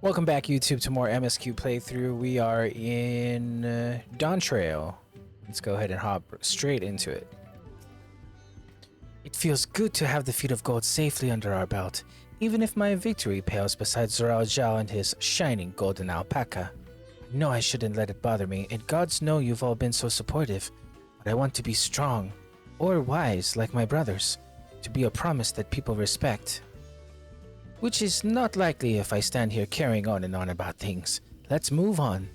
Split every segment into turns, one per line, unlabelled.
Welcome back, YouTube, to more MSQ playthrough. We are in Dawntrail. Let's go ahead and hop straight into it. It feels good to have the feet of gold safely under our belt, even if my victory pales beside Zoral Zhao and his shining golden alpaca. I know I shouldn't let it bother me, and gods know you've all been so supportive, but I want to be strong, or wise like my brothers, to be a promise that people respect. Which is not likely if I stand here carrying on and on about things. Let's move on.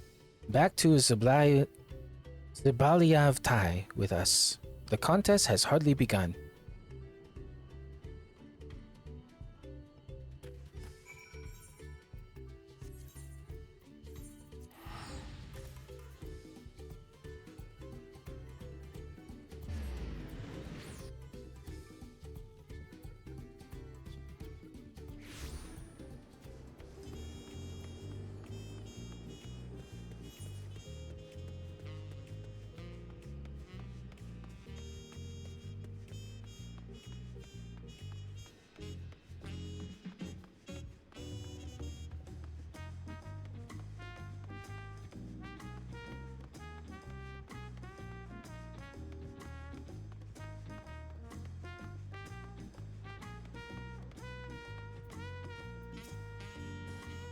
Back to Zibaliavtai with us. The contest has hardly begun.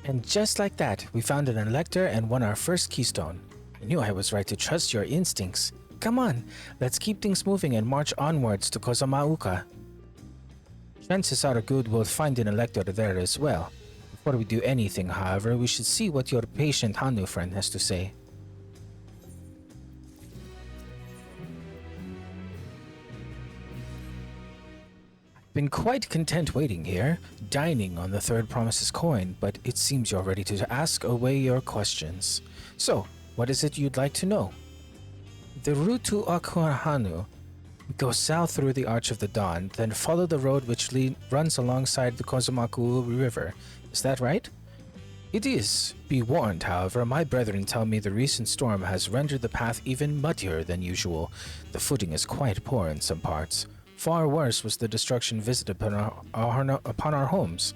And just like that, we found an elector and won our first keystone. I knew I was right to trust your instincts. Come on, let's keep things moving and march onwards to Kozamauka. Chances are good we'll find an elector there as well. Before we do anything, however, we should see what your patient Hanu friend has to say. Been quite content waiting here, dining on the third promise's coin, but it seems you're ready to ask away your questions. So, what is it you'd like to know? The route to Akuhanu. Go south through the Arch of the Dawn, then follow the road which runs alongside the Kozumaku River. Is that right? It is. Be warned, however, my brethren tell me the recent storm has rendered the path even muddier than usual. The footing is quite poor in some parts. Far worse was the destruction visited upon our homes.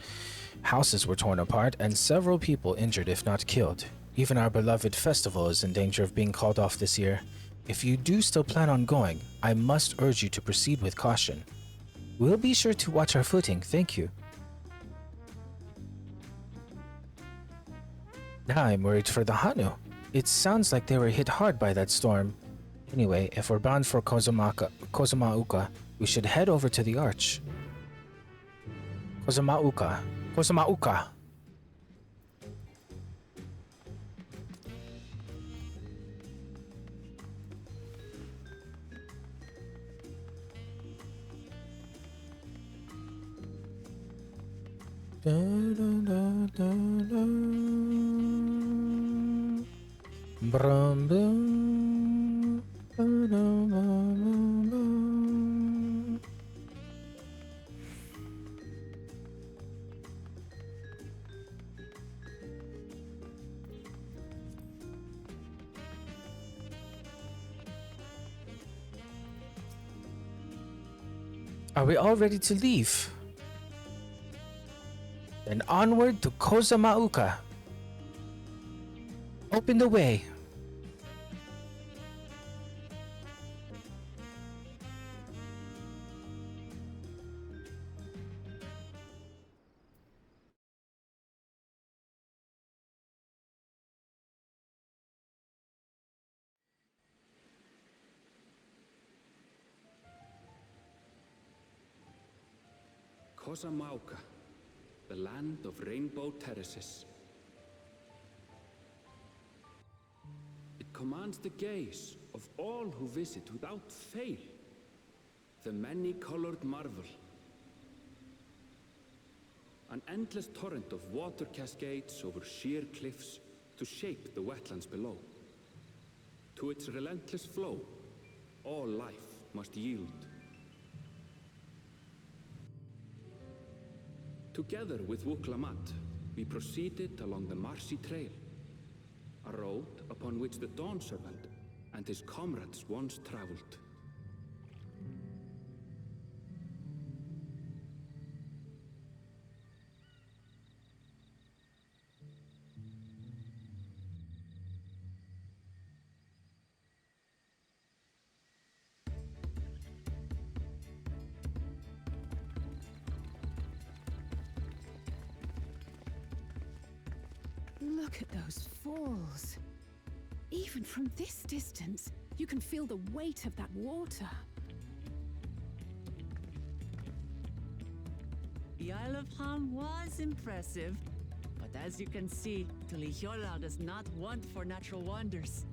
Houses were torn apart and several people injured if not killed. Even our beloved festival is in danger of being called off this year. If you do still plan on going, I must urge you to proceed with caution. We'll be sure to watch our footing, thank you. Now I'm worried for the Hanu. It sounds like they were hit hard by that storm. Anyway, if we're bound for Kozumauka, we should head over to the arch. Kozumauka. Da, da, da, da, da. Brum, brum. Da, da, da, da, da. Are we all ready to leave? Then onward to Kozamauka. Open the way.
Kozamauka, the land of rainbow terraces. It commands the gaze of all who visit without fail. The many-colored marvel. An endless torrent of water cascades over sheer cliffs to shape the wetlands below. To its relentless flow, all life must yield. Together with Wuklamat, we proceeded along the marshy trail, a road upon which the Dawn Servant and his comrades once traveled.
Look at those falls. Even from this distance, you can feel the weight of that water.
The Isle of Ham was impressive, but as you can see, Tulihiola does not want for natural wonders.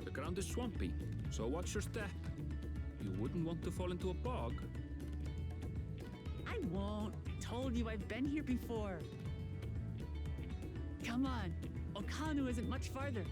The ground is swampy, so watch your step. You wouldn't want to fall into a bog.
I won't. Told you I've been here before. Come on, Okanu isn't much farther.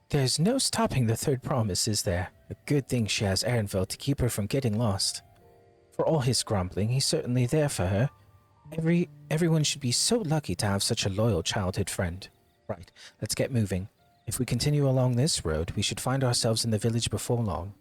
There's no stopping the third promise, is there? A good thing she has Ehrenfeld to keep her from getting lost. For all his grumbling, he's certainly there for her. Everyone should be so lucky to have such a loyal childhood friend. Right, let's get moving. If we continue along this road, we should find ourselves in the village before long.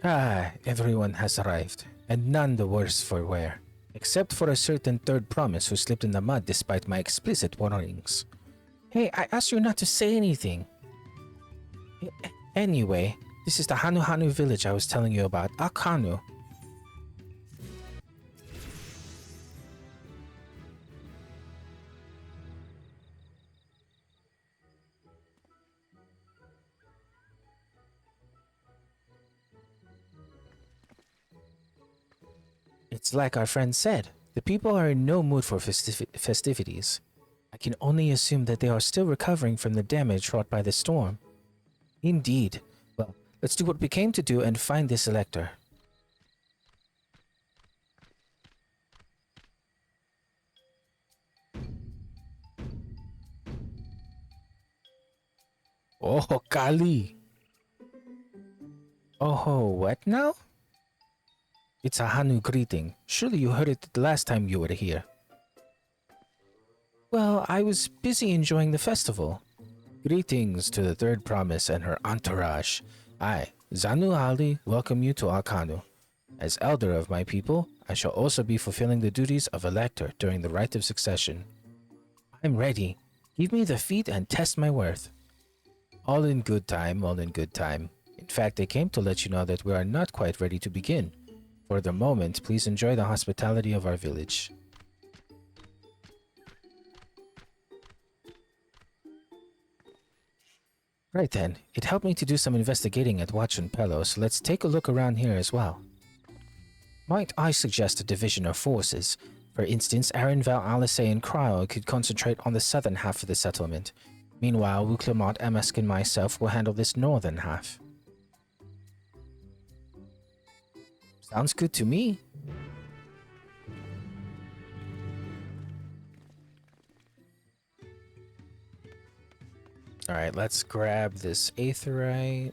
Ah, everyone has arrived, and none the worse for wear, except for a certain third promise who slipped in the mud despite my explicit warnings. Hey, I asked you not to say anything. Anyway, this is the Hanu village I was telling you about, Akanu. It's like our friend said, the people are in no mood for festivities. I can only assume that they are still recovering from the damage wrought by the storm. Indeed. Well, let's do what we came to do and find this elector. Oh, Kali! Oh, what now? It's a Hanu greeting. Surely you heard it the last time you were here. Well, I was busy enjoying the festival. Greetings to the third promise and her entourage. I, Zanu Ali, welcome you to Akanu. As elder of my people, I shall also be fulfilling the duties of elector during the rite of succession. I'm ready. Give me the feat and test my worth. All in good time, all in good time. In fact, I came to let you know that we are not quite ready to begin. For the moment, please enjoy the hospitality of our village. Right then, it helped me to do some investigating at Watch and Pello, so let's take a look around here as well. Might I suggest a division of forces? For instance, Ehrenfeld, Alice, and Cryo could concentrate on the southern half of the settlement. Meanwhile, Wuklamot, MSQ, and myself will handle this northern half. Sounds good to me. Alright, let's grab this aetherite.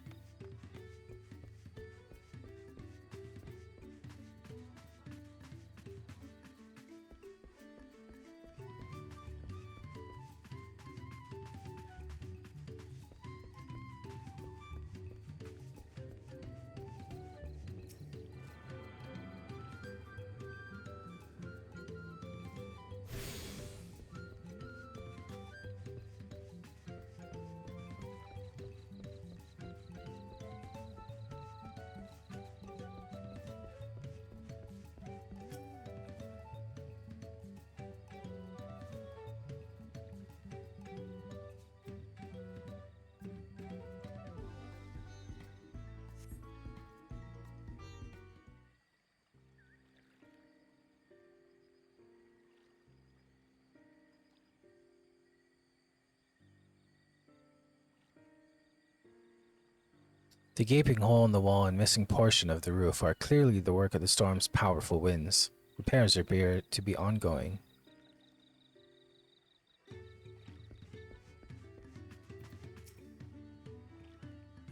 The gaping hole in the wall and missing portion of the roof are clearly the work of the storm's powerful winds. Repairs appear to be ongoing.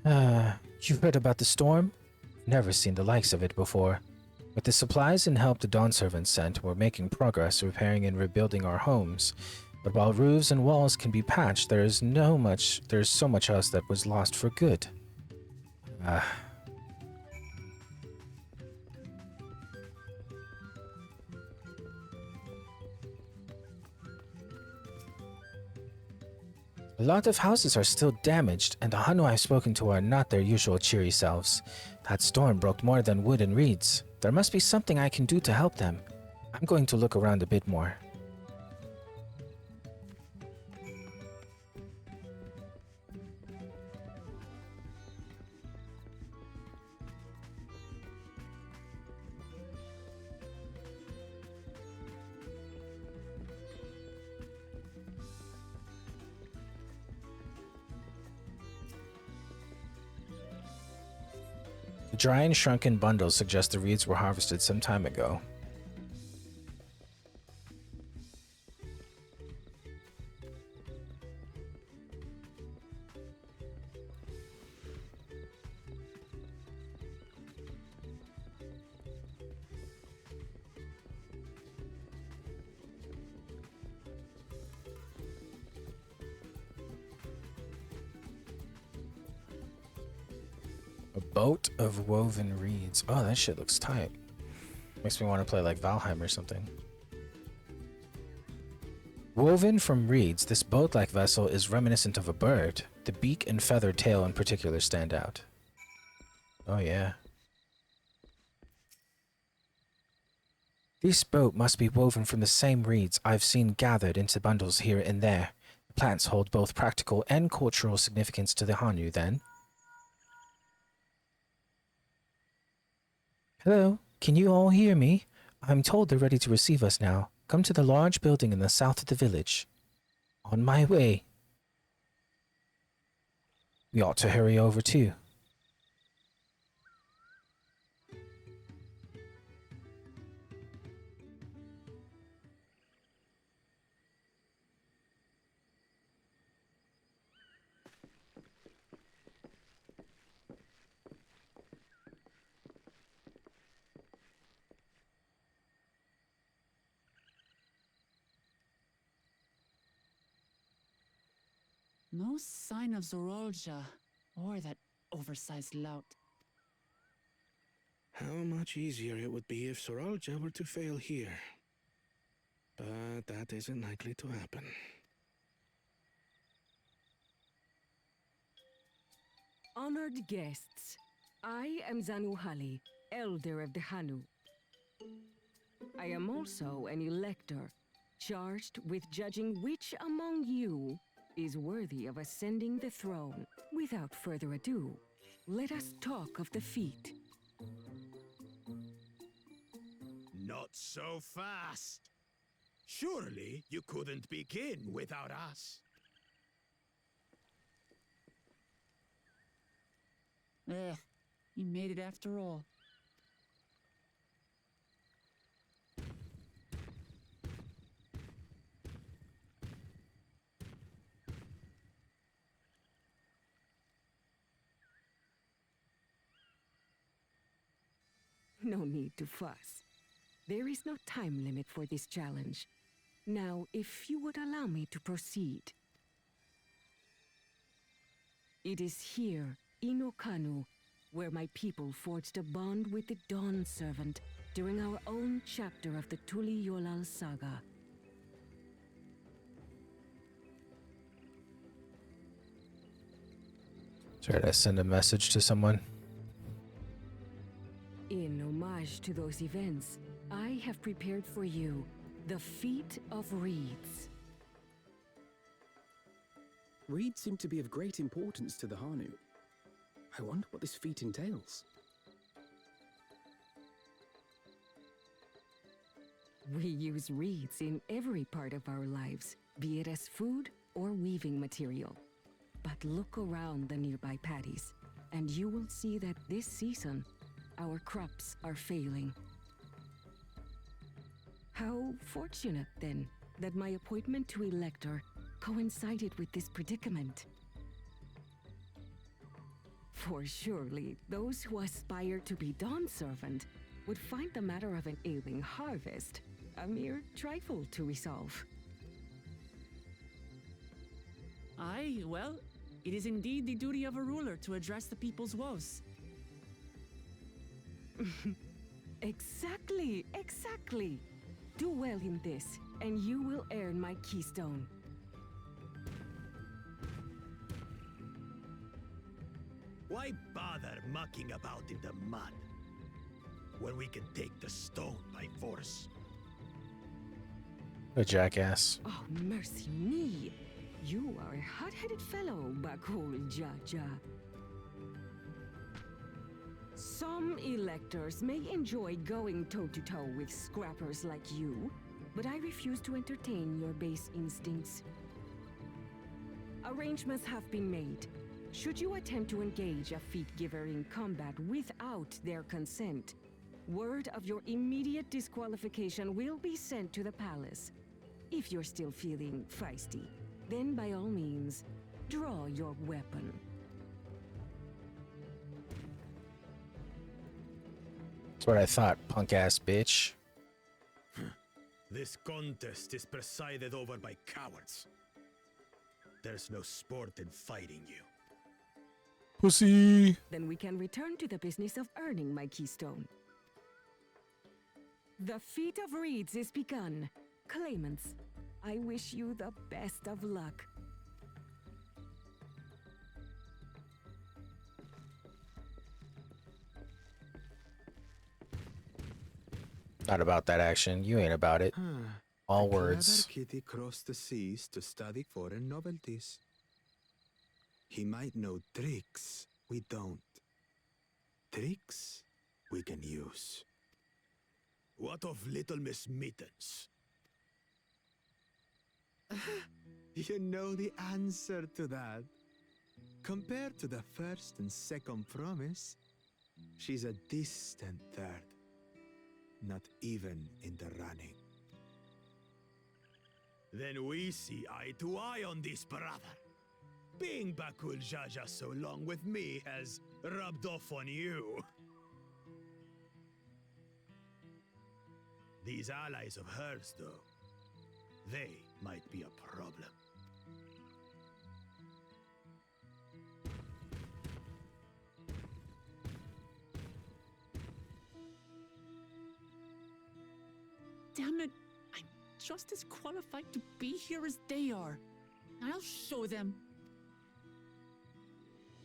You've heard about the storm? Never seen the likes of it before. With the supplies and help the Dawn servants sent, we're making progress repairing and rebuilding our homes. But while roofs and walls can be patched, there's so much else that was lost for good. A lot of houses are still damaged, and the Hanu I've spoken to are not their usual cheery selves. That storm broke more than wood and reeds. There must be something I can do to help them. I'm going to look around a bit more. Dry and shrunken bundles suggest the reeds were harvested some time ago. A boat of woven reeds. Oh, that shit looks tight. Makes me want to play like Valheim or something. Woven from reeds, this boat-like vessel is reminiscent of a bird. The beak and feathered tail in particular stand out. Oh yeah. This boat must be woven from the same reeds I've seen gathered into bundles here and there. The plants hold both practical and cultural significance to the Hanu, then. Hello, can you all hear me? I'm told they're ready to receive us now. Come to the large building in the south of the village. On my way. We ought to hurry over too.
No sign of Zorolja or that oversized lout.
How much easier it would be if Soralja were to fail here. But that isn't likely to happen.
Honored guests, I am Zanuhali, Elder of the Hanu. I am also an elector, charged with judging which among you is worthy of ascending the throne. Without further ado, let us talk of the feat.
Not so fast. Surely you couldn't begin without us.
You made it after all.
No need to fuss. There is no time limit for this challenge. Now, if you would allow me to proceed. It is here, in Okanu, where my people forged a bond with the Dawn Servant during our own chapter of the Tuli Yolal saga.
Should I send a message to someone?
In homage to those events, I have prepared for you the Feat of Reeds.
Reeds seem to be of great importance to the Hanu. I wonder what this feat entails.
We use reeds in every part of our lives, be it as food or weaving material. But look around the nearby paddies. and you will see that this season, our crops are failing. How fortunate, then, that my appointment to Elector coincided with this predicament. For surely, those who aspire to be Dawn Servant would find the matter of an ailing harvest a mere trifle to resolve.
Aye, well, it is indeed the duty of a ruler to address the people's woes.
Exactly, exactly. Do well in this, and you will earn my keystone.
Why bother mucking about in the mud when we can take the stone by force?
A jackass.
Oh, mercy me! You are a hot-headed fellow, Bakul Jaja. Some electors may enjoy going toe-to-toe with scrappers like you, but I refuse to entertain your base instincts. Arrangements have been made. Should you attempt to engage a feat giver in combat without their consent, word of your immediate disqualification will be sent to the palace. If you're still feeling feisty, then by all means, draw your weapon.
That's what I thought, punk-ass bitch.
This contest is presided over by cowards. There's no sport in fighting you.
Pussy!
Then we can return to the business of earning my keystone. The feat of reeds is begun. Claimants, I wish you the best of luck.
Not about that action. You ain't about it. All words.
Clever kitty crossed the seas to study foreign novelties. He might know tricks we don't. Tricks we can use.
What of Little Miss Mittens?
You know the answer to that. Compared to the first and second promise, she's a distant third. Not even in the running.
Then we see eye to eye on this, brother. Being Bakul Jaja so long with me has rubbed off on you. These allies of hers, though, they might be a problem.
Damn it! I'm just as qualified to be here as they are. I'll show them.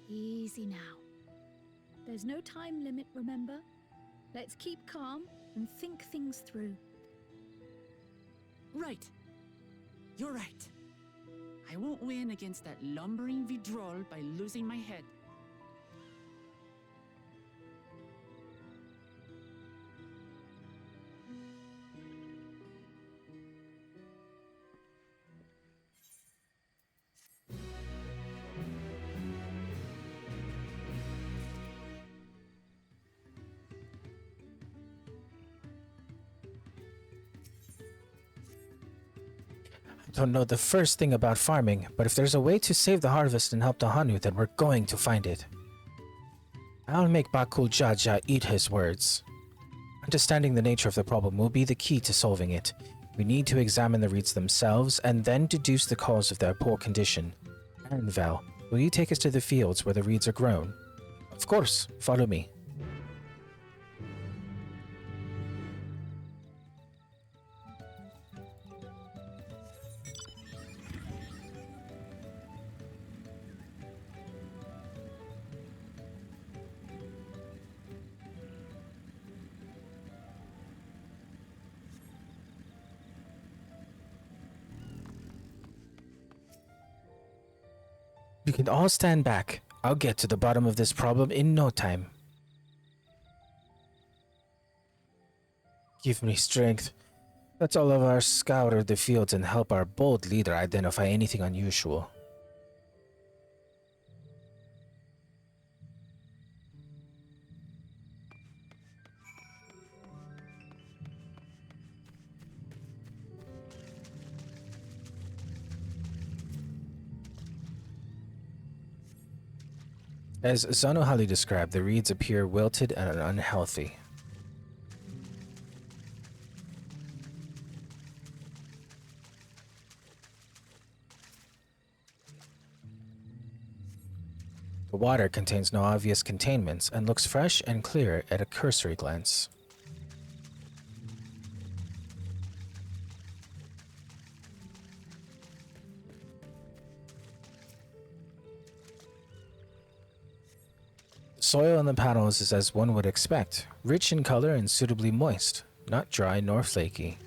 Easy now. There's no time limit, remember? Let's keep calm and think things through.
Right. You're right. I won't win against that lumbering Vidrol by losing my head.
Don't know the first thing about farming, but if there's a way to save the harvest and help the Hanu, then we're going to find it. I'll make Bakul Jaja eat his words. Understanding the nature of the problem will be the key to solving it. We need to examine the reeds themselves and then deduce the cause of their poor condition. And Val, will you take us to the fields where the reeds are grown? Of course, follow me. You can all stand back. I'll get to the bottom of this problem in no time. Give me strength. Let's all of us scour the fields and help our bold leader identify anything unusual. As Zanohali described, the reeds appear wilted and unhealthy. The water contains no obvious containments and looks fresh and clear at a cursory glance. The soil in the panels is as one would expect, rich in color and suitably moist, not dry nor flaky.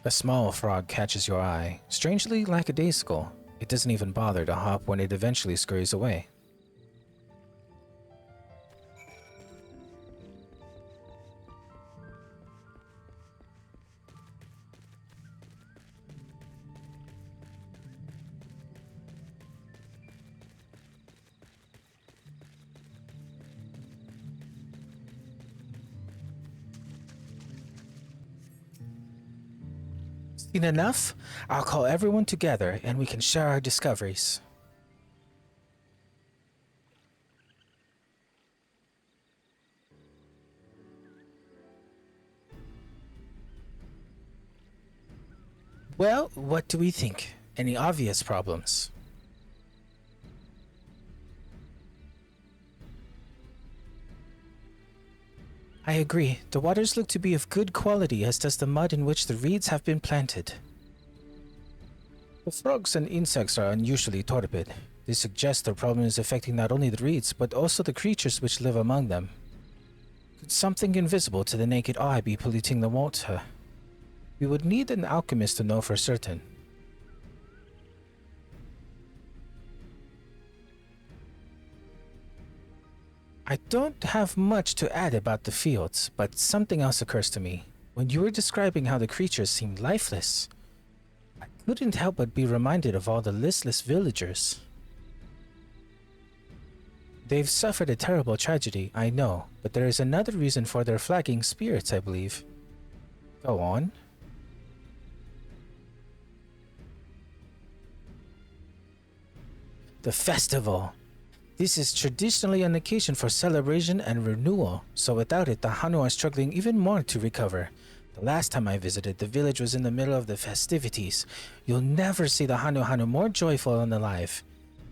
A small frog catches your eye, strangely lackadaisical. It doesn't even bother to hop when it eventually scurries away. Seen enough? I'll call everyone together and we can share our discoveries. Well, what do we think? Any obvious problems? I agree. The waters look to be of good quality, as does the mud in which the reeds have been planted. The frogs and insects are unusually torpid. This suggests the problem is affecting not only the reeds, but also the creatures which live among them. Could something invisible to the naked eye be polluting the water? We would need an alchemist to know for certain. I don't have much to add about the fields, but something else occurs to me. When you were describing how the creatures seemed lifeless, I couldn't help but be reminded of all the listless villagers. They've suffered a terrible tragedy, I know, but there is another reason for their flagging spirits, I believe. Go on. The festival. This is traditionally an occasion for celebration and renewal, so without it, the Hanu are struggling even more to recover. The last time I visited, the village was in the middle of the festivities. You'll never see the Hanu more joyful and alive.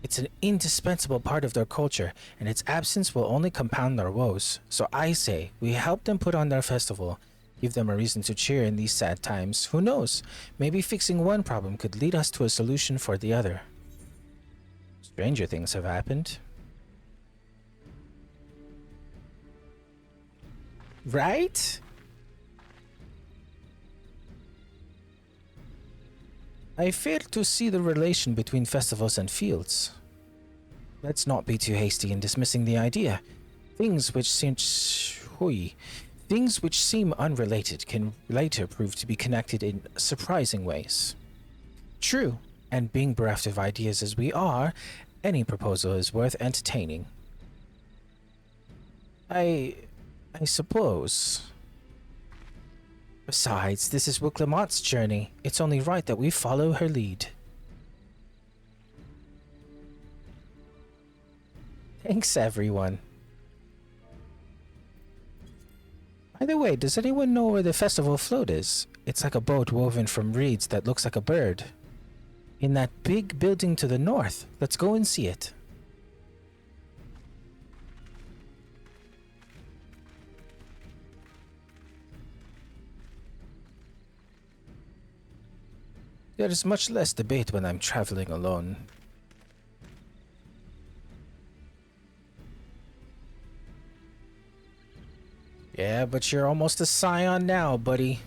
It's an indispensable part of their culture, and its absence will only compound their woes. So I say, we help them put on their festival. Give them a reason to cheer in these sad times. Who knows? Maybe fixing one problem could lead us to a solution for the other. Stranger things have happened. Right? I fail to see the relation between festivals and fields. Let's not be too hasty in dismissing the idea. Things which seem unrelated can later prove to be connected in surprising ways. True, and being bereft of ideas as we are, any proposal is worth entertaining. I suppose. Besides, this is Wiclamot's journey. It's only right that we follow her lead. Thanks, everyone. By the way, does anyone know where the festival float is? It's like a boat woven from reeds that looks like a bird. In that big building to the north. Let's go and see it. There is much less debate when I'm traveling alone. Yeah, but you're almost a scion now, buddy.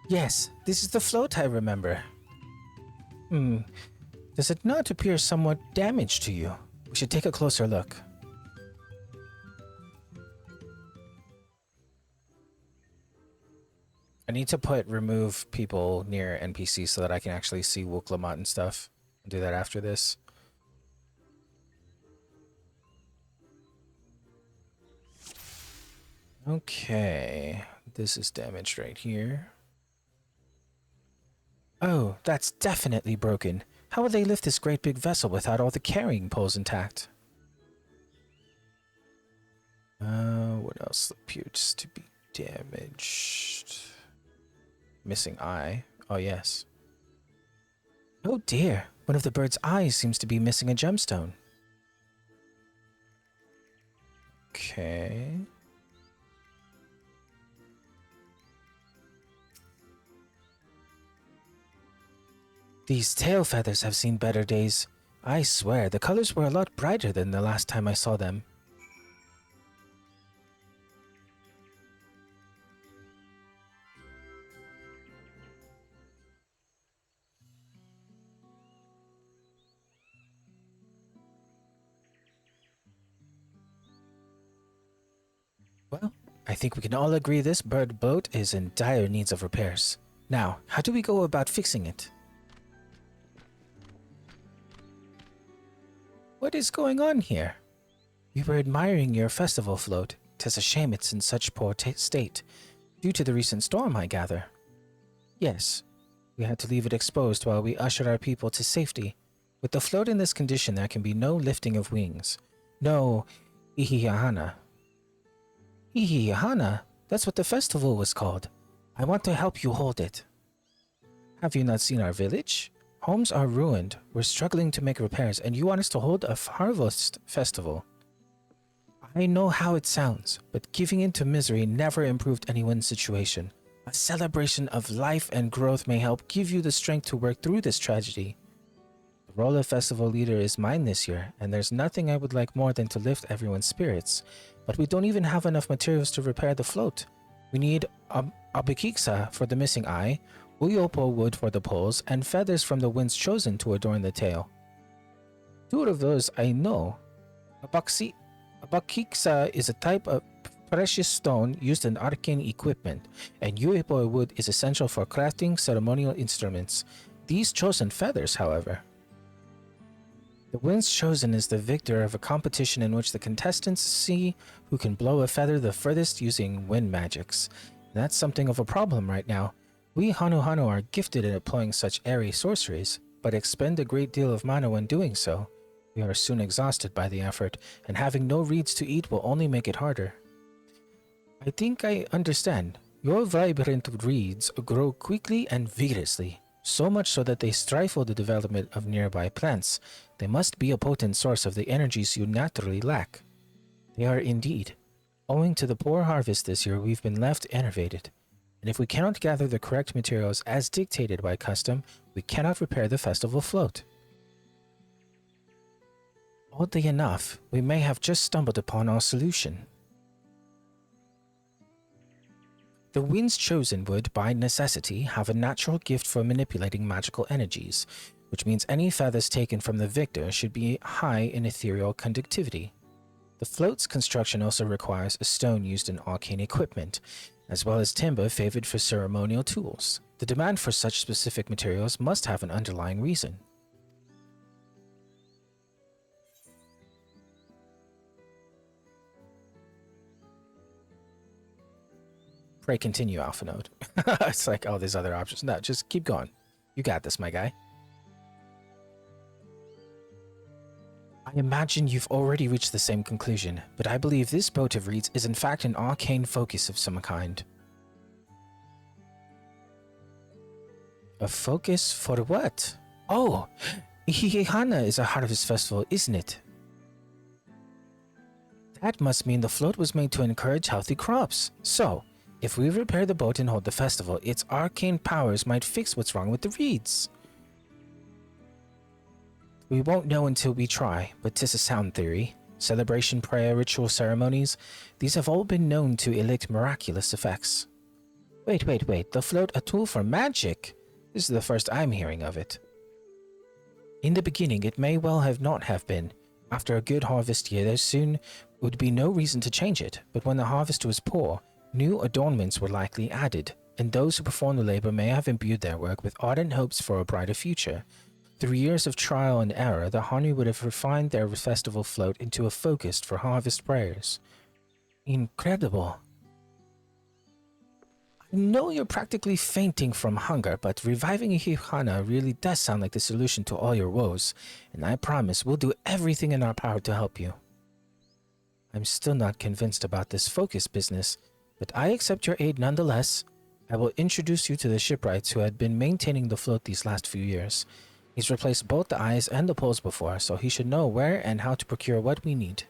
Yes, this is the float I remember. Does it not appear somewhat damaged to you? We should take a closer look. I need to remove people near NPCs so that I can actually see Wuklamot and stuff. I'll do that after this. Okay, this is damaged right here. Oh, that's definitely broken. How will they lift this great big vessel without all the carrying poles intact? What else appears to be damaged? Missing eye. Oh, yes. Oh dear, one of the bird's eyes seems to be missing a gemstone. Okay. These tail feathers have seen better days. I swear, the colors were a lot brighter than the last time I saw them. Well, I think we can all agree this bird boat is in dire needs of repairs. Now, how do we go about fixing it? What is going on here? We were admiring your festival float. 'Tis a shame it's in such poor state, due to the recent storm, I gather. Yes, we had to leave it exposed while we ushered our people to safety. With the float in this condition, there can be no lifting of wings. No ihihahana. Ihihahana? That's what the festival was called. I want to help you hold it. Have you not seen our village? Homes are ruined. We're struggling to make repairs, and you want us to hold a harvest festival. I know how it sounds, but giving in to misery never improved anyone's situation. A celebration of life and growth may help give you the strength to work through this tragedy. The role of festival leader is mine this year, and there's nothing I would like more than to lift everyone's spirits. But we don't even have enough materials to repair the float. We need abikiksa for the missing eye, uyopo wood for the poles, and feathers from the winds chosen to adorn the tail. Two of those I know. Abakiksa is a type of precious stone used in arcane equipment, and uyopo wood is essential for crafting ceremonial instruments. These chosen feathers, however. The winds chosen is the victor of a competition in which the contestants see who can blow a feather the furthest using wind magics. That's something of a problem right now. We Hanu are gifted at employing such airy sorceries, but expend a great deal of mana when doing so. We are soon exhausted by the effort, and having no reeds to eat will only make it harder. I think I understand. Your vibrant reeds grow quickly and vigorously, so much so that they stifle the development of nearby plants. They must be a potent source of the energies you naturally lack. They are indeed. Owing to the poor harvest this year, we've been left enervated. And if we cannot gather the correct materials as dictated by custom, we cannot repair the festival float. Oddly enough, we may have just stumbled upon our solution. The winds chosen would, by necessity, have a natural gift for manipulating magical energies, which means any feathers taken from the victor should be high in ethereal conductivity. The float's construction also requires a stone used in arcane equipment, as well as timber favored for ceremonial tools. The demand for such specific materials must have an underlying reason. Pray continue, Alpha Node. It's like all these other options. No, just keep going. You got this, my guy. I imagine you've already reached the same conclusion, but I believe this boat of reeds is in fact an arcane focus of some kind. A focus for what? Oh, Ihihana is a harvest festival, isn't it? That must mean the float was made to encourage healthy crops. So, if we repair the boat and hold the festival, its arcane powers might fix what's wrong with the reeds. We won't know until we try, but 'tis a sound theory. Celebration, prayer, ritual ceremonies, these have all been known to elicit miraculous effects. Wait. The float, a tool for magic? This is the first I'm hearing of it. In the beginning, it may well have not have been. After a good harvest year, there soon would be no reason to change it. But when the harvest was poor, new adornments were likely added, and those who performed the labor may have imbued their work with ardent hopes for a brighter future. Through years of trial and error, the Hanu would have refined their festival float into a focus for harvest prayers. Incredible. I know you're practically fainting from hunger, but reviving a Hihana really does sound like the solution to all your woes, and I promise we'll do everything in our power to help you. I'm still not convinced about this focus business, but I accept your aid nonetheless. I will introduce you to the shipwrights who had been maintaining the float these last few years. He's replaced both the eyes and the poles before, so he should know where and how to procure what we need.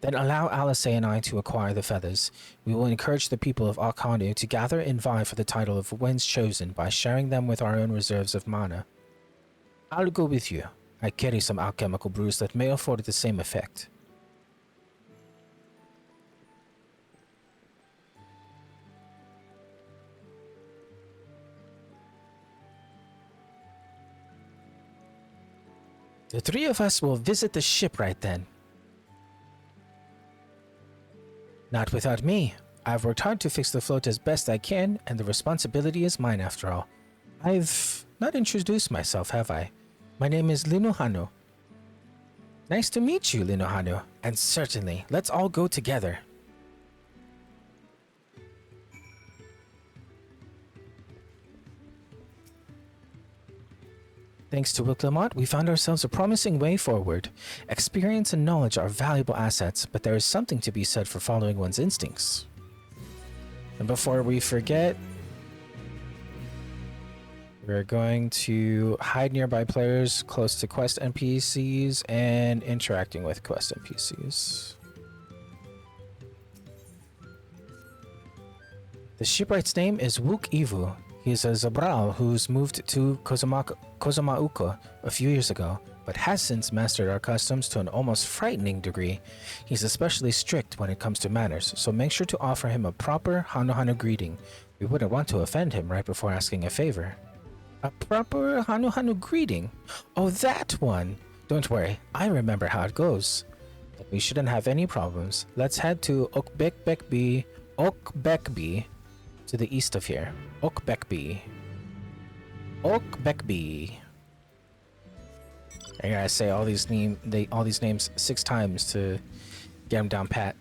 Then allow Alice and I to acquire the feathers. We will encourage the people of Arkanu to gather and vie for the title of Winds Chosen by sharing them with our own reserves of mana. I'll go with you. I carry some alchemical brews that may afford the same effect. The three of us will visit the shipwright then. Not without me. I've worked hard to fix the float as best I can, and the responsibility is mine after all. I've not introduced myself, have I? My name is Linuhanu. Nice to meet you, Linuhanu. And certainly, let's all go together. Thanks to Wilklamont, we found ourselves a promising way forward. Experience and knowledge are valuable assets, but there is something to be said for following one's instincts. And before we forget, we're going to hide nearby players close to quest NPCs and interacting with quest NPCs. The shipwright's name is Wook Ivu. He's a Zabral who's moved to Kozamauko a few years ago, but has since mastered our customs to an almost frightening degree. He's especially strict when it comes to manners, so make sure to offer him a proper Hanu greeting. We wouldn't want to offend him right before asking a favor. A proper Hanu greeting? Oh, that one! Don't worry, I remember how it goes. But we shouldn't have any problems. Let's head to Okbekbi, to the east of here. Okbekbi. I gotta say all these names 6 times to get them down pat.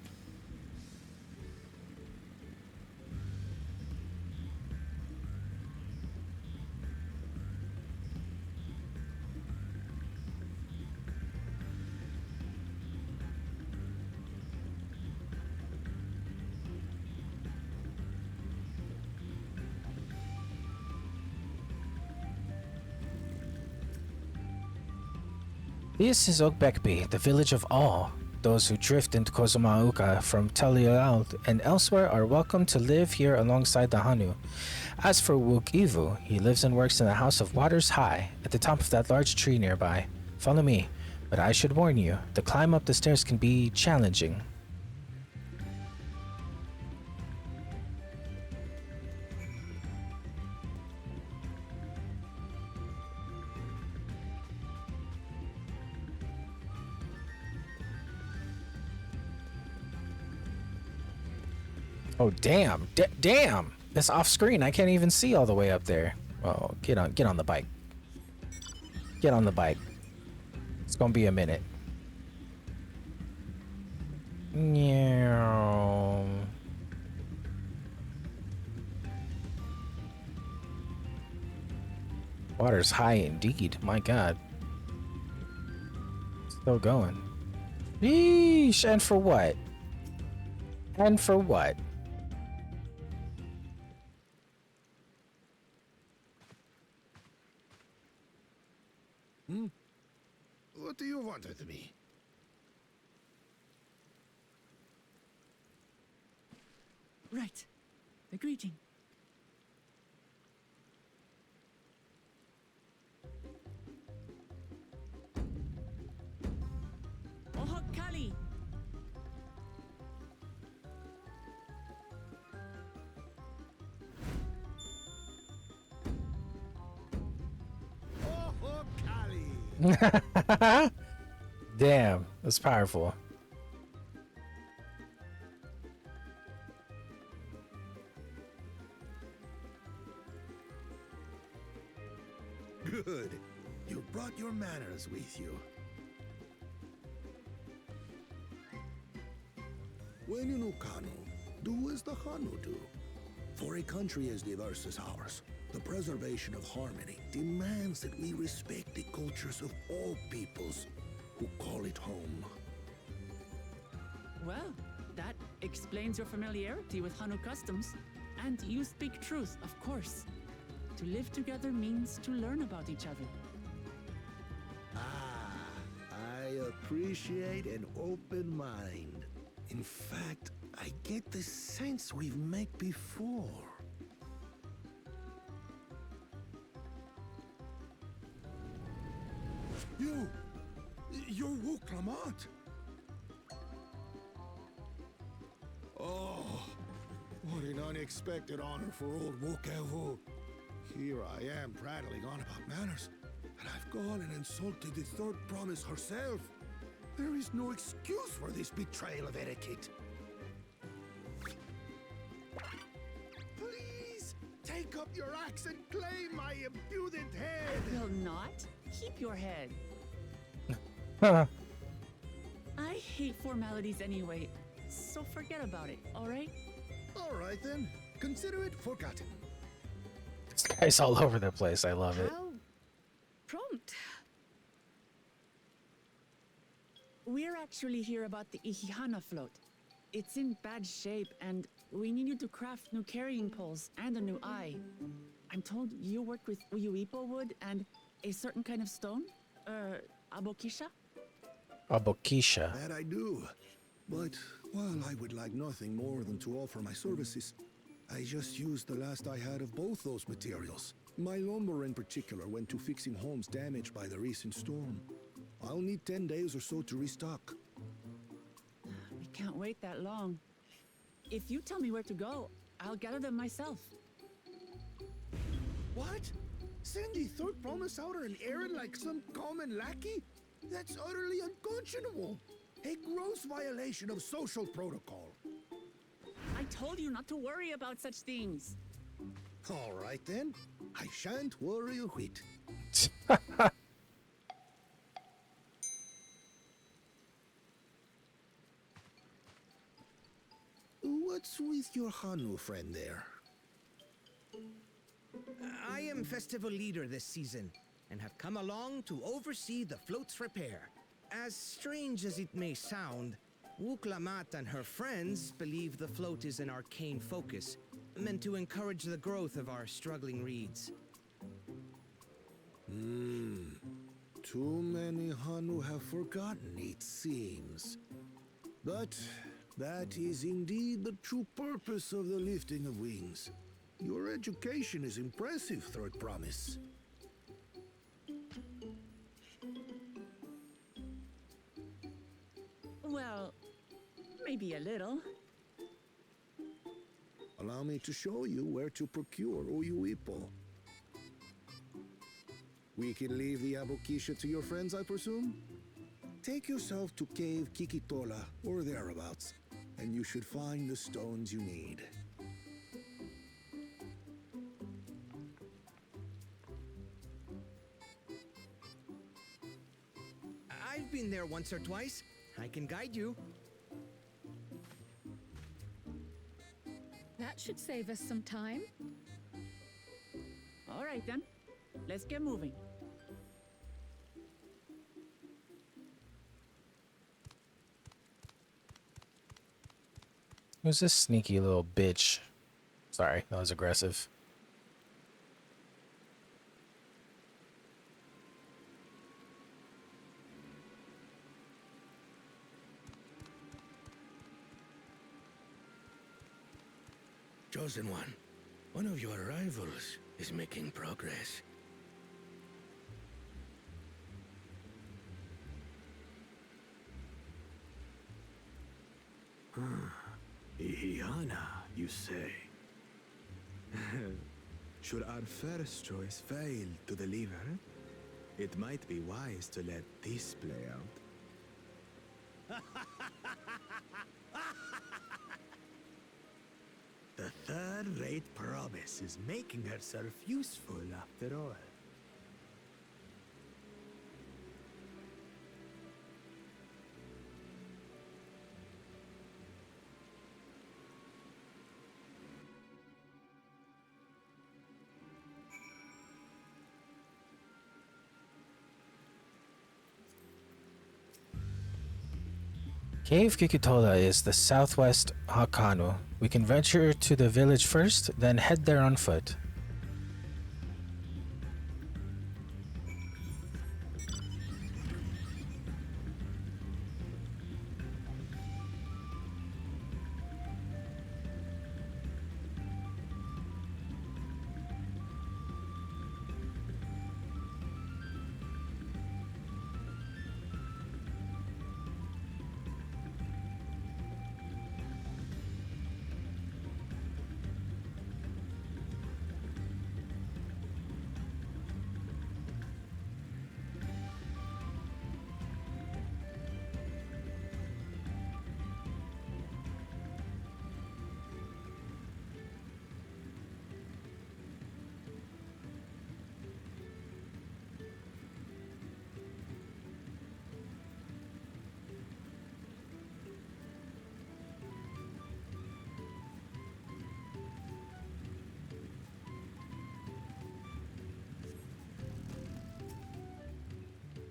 This is Okbekbi, the village of all. Those who drift into Kozamauka from Talial and elsewhere are welcome to live here alongside the Hanu. As for Wook Ivu, he lives and works in the House of Waters High, at the top of that large tree nearby. Follow me, but I should warn you, the climb up the stairs can be challenging. Oh damn! Damn! It's off screen. I can't even see all the way up there. Oh, get on the bike. Get on the bike. It's gonna be a minute. Meow. Water's high indeed. My God. Still going. Yeesh! And for what? And for what?
What do you want with me?
Right. The greeting. Ohok Kali!
Damn, that's powerful.
Good. You brought your manners with you. When you know Kanu, do as the Hanu do. For a country as diverse as ours, the preservation of harmony demands that we respect the cultures of all peoples who call it home.
Well, that explains your familiarity with Hanu customs. And you speak truth, of course. To live together means to learn about each other.
I appreciate an open mind. In fact, I get the sense we've met before. You're Wu Clement. Oh, what an unexpected honor for old Wokevu. Here I am prattling on about manners, and I've gone and insulted the third promise herself. There is no excuse for this betrayal of etiquette. Please, take up your axe and claim my impudent head.
Will not? Keep your head. I hate formalities anyway, so forget about it, alright?
All right then, consider it forgotten.
This guy's all over the place. I love it.
How prompt.
We're actually here about the Ihihana float. It's in bad shape, and we need you to craft new carrying poles and a new eye. I'm told you work with Uyuipo wood and a certain kind of stone? Abokisha?
Abokisha.
That I do. But while I would like nothing more than to offer my services, I just used the last I had of both those materials. My lumber in particular went to fixing homes damaged by the recent storm. I'll need 10 days or so to restock.
We can't wait that long. If you tell me where to go, I'll gather them myself.
What? Send the third promise out on an errand like some common lackey? That's utterly unconscionable. A gross violation of social protocol.
I told you not to worry about such things.
All right then. I shan't worry a whit. What's with your Hanu friend there?
I am festival leader this season, and have come along to oversee the float's repair. As strange as it may sound, Wuklamat and her friends believe the float is an arcane focus, meant to encourage the growth of our struggling reeds.
Too many Hanu have forgotten, it seems. But that is indeed the true purpose of the lifting of wings. Your education is impressive, Third Promise.
Well, maybe a little.
Allow me to show you where to procure Uyuipo. We can leave the Abokisha to your friends, I presume? Take yourself to Cave Kikitola or thereabouts, and you should find the stones you need.
I've been there once or twice. I can guide you.
That should save us some time.
All right then, let's get moving.
Who's this sneaky little bitch? Sorry, that was aggressive.
Chosen one of your rivals is making progress.
Ihihana, you say? Should our first choice fail to deliver, It might be wise to let this play out. The third-rate promise is making herself useful after all.
Cave Kikutola is the southwest Hakano. We can venture to the village first, then head there on foot.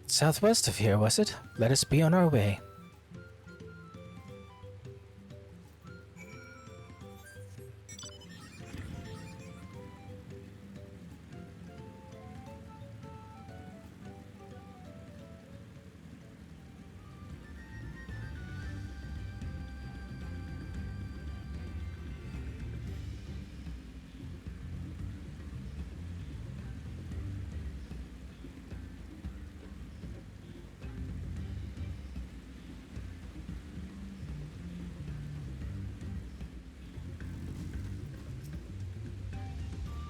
Southwest of here, was it? Let us be on our way.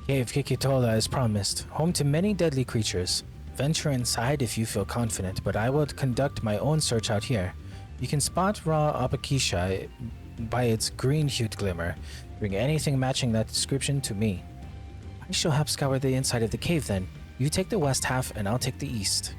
Cave Kikitola as promised, home to many deadly creatures. Venture inside if you feel confident, but I will conduct my own search out here. You can spot raw Abakisha by its green-hued glimmer. Bring anything matching that description to me. I shall help scour the inside of the cave then. You take the west half and I'll take the east.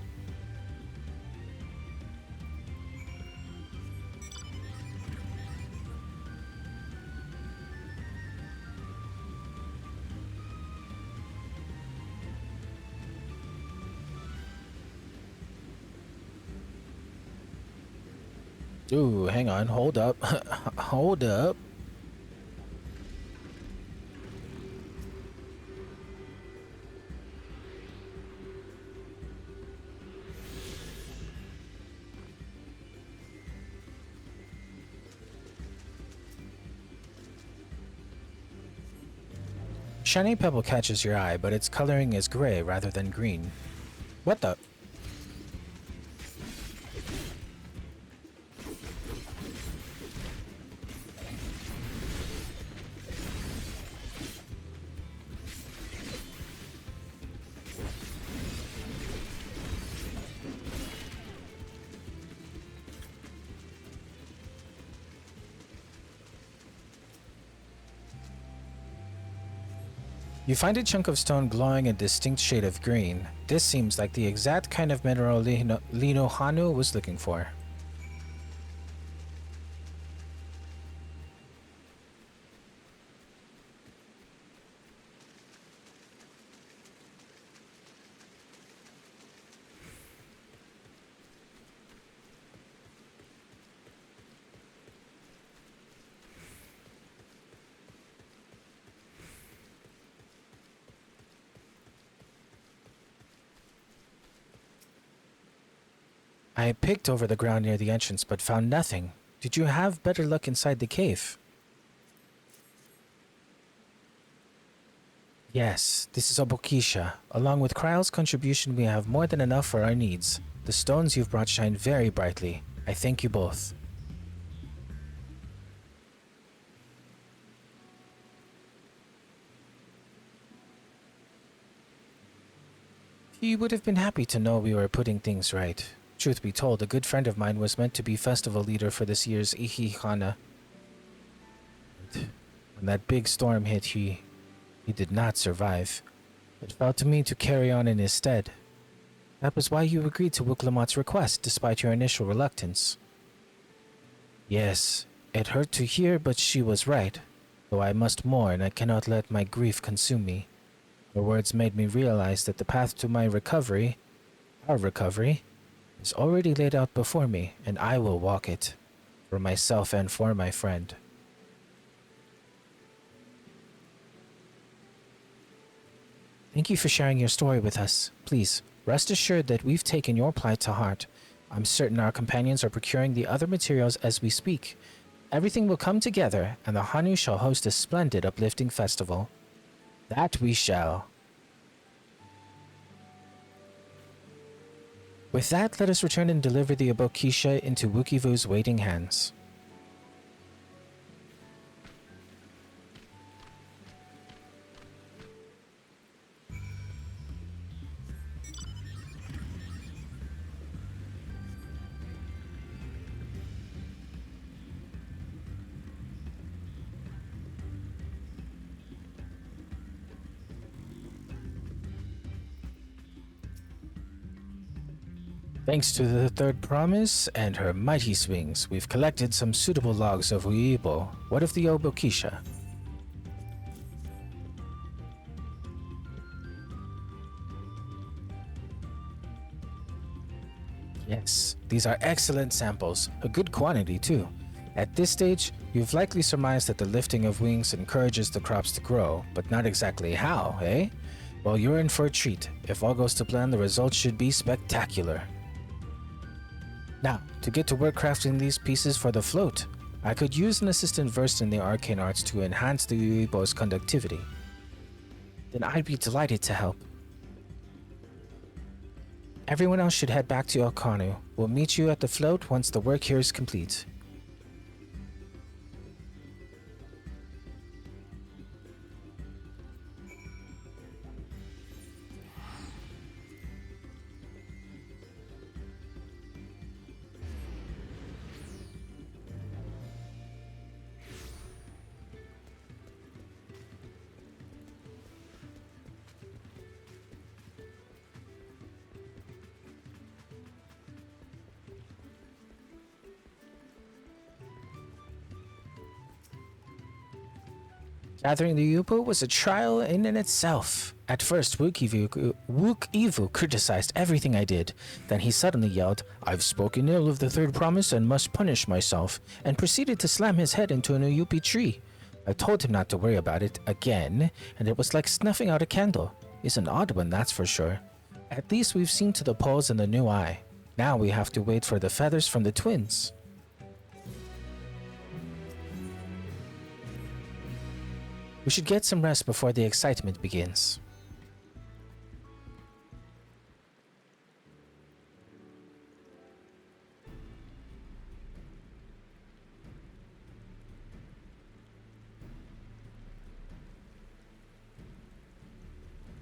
Ooh, hang on, hold up. Hold up. Shiny pebble catches your eye, but its coloring is gray rather than green. What the? You find a chunk of stone glowing a distinct shade of green. This seems like the exact kind of mineral Lino Hanu was looking for. I picked over the ground near the entrance but found nothing. Did you have better luck inside the cave? Yes, this is Obokisha. Along with Kryle's contribution, we have more than enough for our needs. The stones you've brought shine very brightly. I thank you both. He would have been happy to know we were putting things right. Truth be told, a good friend of mine was meant to be festival leader for this year's Ihihana. When that big storm hit, he did not survive. It fell to me to carry on in his stead. That was why you agreed to Wuklamat's request, despite your initial reluctance. Yes, it hurt to hear, but she was right. Though I must mourn, I cannot let my grief consume me. Her words made me realize that the path to my recovery, our recovery, is already laid out before me, and I will walk it. For myself and for my friend. Thank you for sharing your story with us. Please, rest assured that we've taken your plight to heart. I'm certain our companions are procuring the other materials as we speak. Everything will come together, and the Hanu shall host a splendid, uplifting festival. That we shall. With that, let us return and deliver the Abokisha into Wukivu's waiting hands. Thanks to the third promise and her mighty swings, we've collected some suitable logs of Uibo. What of the Obokisha? Yes, these are excellent samples, a good quantity too. At this stage, you've likely surmised that the lifting of wings encourages the crops to grow, but not exactly how, eh? Well, you're in for a treat. If all goes to plan, the results should be spectacular. Now, to get to work crafting these pieces for the float, I could use an assistant versed in the arcane arts to enhance the Uibo's conductivity. Then I'd be delighted to help. Everyone else should head back to Okanu. We'll meet you at the float once the work here is complete. Gathering the Yupo was a trial in and itself. At first, Wukivu criticized everything I did. Then he suddenly yelled, "I've spoken ill of the third promise and must punish myself," and proceeded to slam his head into an Uyupi tree. I told him not to worry about it again, and it was like snuffing out a candle. He's an odd one, that's for sure. At least we've seen to the poles and the new eye. Now we have to wait for the feathers from the twins. We should get some rest before the excitement begins.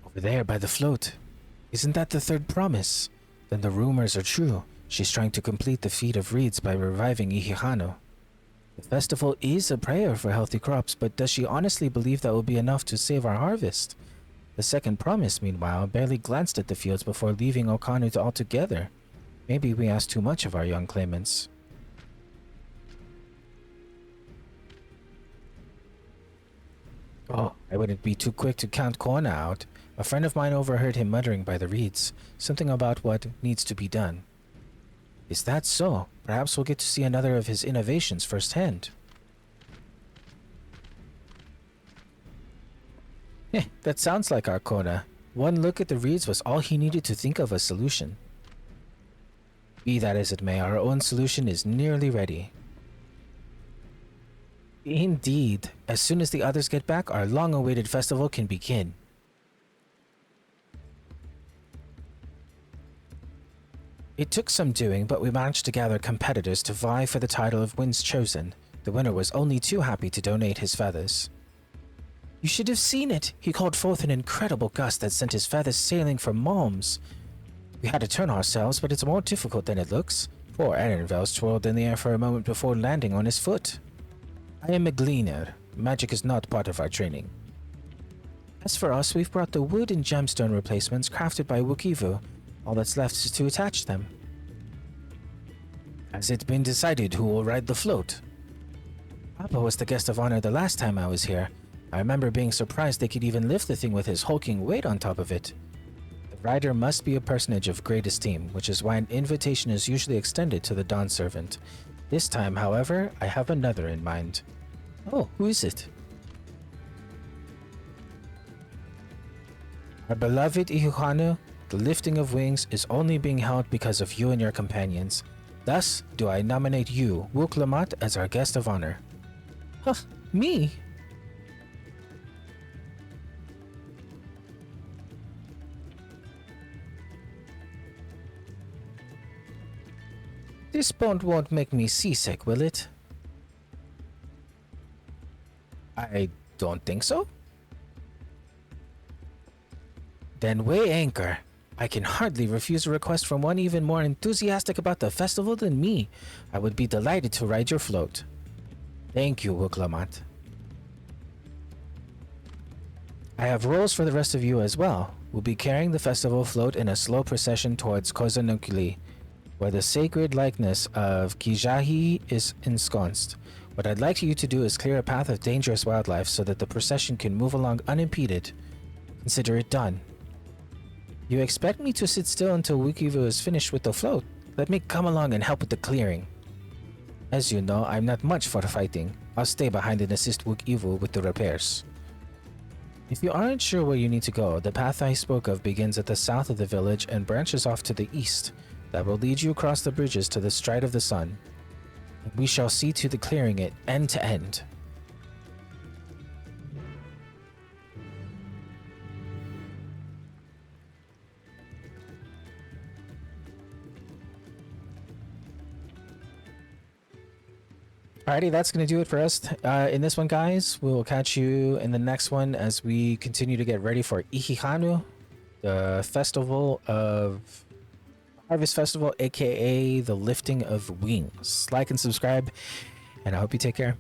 Over there by the float. Isn't that the third promise? Then the rumors are true. She's trying to complete the feat of reeds by reviving Ihihano. The festival is a prayer for healthy crops, but does she honestly believe that will be enough to save our harvest? The second promise, meanwhile, barely glanced at the fields before leaving Okanu altogether. Maybe we asked too much of our young claimants. Oh, I wouldn't be too quick to count Kona out. A friend of mine overheard him muttering by the reeds, something about what needs to be done. Is that so? Perhaps we'll get to see another of his innovations firsthand. That sounds like our Kona. One look at the reeds was all he needed to think of a solution. Be that as it may, our own solution is nearly ready. Indeed. As soon as the others get back, our long-awaited festival can begin. It took some doing, but we managed to gather competitors to vie for the title of Winds Chosen. The winner was only too happy to donate his feathers. You should have seen it. He called forth an incredible gust that sent his feathers sailing for Malms. We had to turn ourselves, but it's more difficult than it looks. Poor Erenvels twirled in the air for a moment before landing on his foot. I am a gleaner. Magic is not part of our training. As for us, we've brought the wood and gemstone replacements crafted by Wukivu. All that's left is to attach them. Has it been decided who will ride the float? Papa was the guest of honor the last time I was here. I remember being surprised they could even lift the thing with his hulking weight on top of it. The rider must be a personage of great esteem, which is why an invitation is usually extended to the Dawn Servant. This time, however, I have another in mind. Oh, who is it? Our beloved Ihuhanu, the lifting of wings is only being held because of you and your companions. Thus, do I nominate you, Wuklamat, as our guest of honor. Huh, me? This boat won't make me seasick, will it? I don't think so. Then weigh anchor. I can hardly refuse a request from one even more enthusiastic about the festival than me. I would be delighted to ride your float. Thank you, Wuklamat. I have roles for the rest of you as well. We'll be carrying the festival float in a slow procession towards Kozanukuli, where the sacred likeness of Kijahi is ensconced. What I'd like you to do is clear a path of dangerous wildlife so that the procession can move along unimpeded. Consider it done. You expect me to sit still until Wukivu is finished with the float? Let me come along and help with the clearing. As you know, I'm not much for fighting. I'll stay behind and assist Wukivu with the repairs. If you aren't sure where you need to go, the path I spoke of begins at the south of the village and branches off to the east. That will lead you across the bridges to the Stride of the Sun. We shall see to the clearing it end to end. Alrighty, that's going to do it for us in this one, guys. We'll catch you in the next one as we continue to get ready for Ihihanu, the festival of Harvest Festival, aka the lifting of wings. Like and subscribe, and I hope you take care.